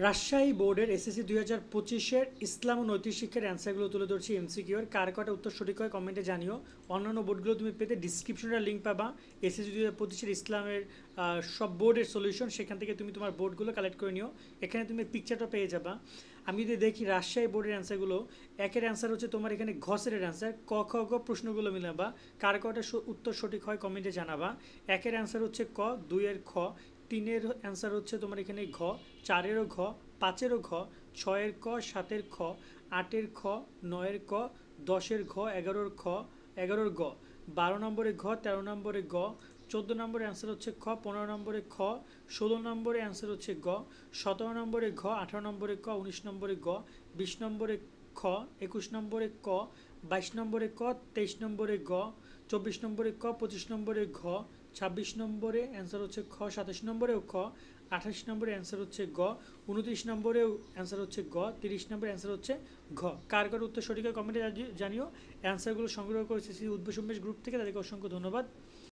রাজশাহী বোর্ডের এসএসসি 2025-এর ইসলাম ও নৈতিক শিক্ষার অ্যান্সারগুলো তুলে ধরছি এমসিকিউ এর। কার কটা উত্তর সঠিক হয় কমেন্টে জানিও। অন্যান্য বোর্ডগুলো তুমি পেতে ডিসক্রিপশনের লিঙ্ক পাবা। এসএসসি 2025-এর ইসলামের সব বোর্ডের সলিউশন, সেখান থেকে তুমি তোমার বোর্ডগুলো কালেক্ট করে নিও। এখানে তুমি পিকচারটা পেয়ে যাবা। আমি যদি দেখি রাজশাহী বোর্ডের অ্যান্সারগুলো, একের অ্যান্সার হচ্ছে তোমার এখানে ঘসের অ্যান্সার। ক খ গ প্রশ্নগুলো মিলাবা, কার কটা উত্তর সঠিক হয় কমেন্টে জানাবা। একের অ্যান্সার হচ্ছে ক, দুইয়ের খ, তিনের অ্যান্সার হচ্ছে তোমার এখানে ঘ, চারেরও ঘ, পাঁচেরও ঘ, ছয়ের ক, সাতের খ, আটের খ, নয়ের ক, দশের ঘ, এগারোর খ, এগারোর গ, 12 নম্বরে ঘ, 13 নম্বরে গ, 14 নম্বরে অ্যান্সার হচ্ছে খ, 15 নম্বরে খ, 16 নম্বরে অ্যান্সার হচ্ছে গ, 17 নম্বরে ঘ, 18 নম্বরে ক, 19 নম্বরে গ, 20 নম্বরে খ, 21 নম্বরে ক, 22 নম্বরে ক, 23 নম্বরে গ, 24 নম্বরে ক, 25 নম্বরে ঘ, 26 নম্বরে অ্যান্সার হচ্ছে খ, 27 নম্বরেও খ, 28 নম্বরে অ্যান্সার হচ্ছে গ, 29 নম্বরেও অ্যান্সার হচ্ছে গ, 30 নম্বরে অ্যান্সার হচ্ছে ঘ। কার কার উত্তর সঠিক হয় কমেন্টে জানিও। অ্যান্সারগুলো সংগ্রহ করেছি উদ্বেশ উন্মেষ গ্রুপ থেকে, তাদেরকে অসংখ্য ধন্যবাদ।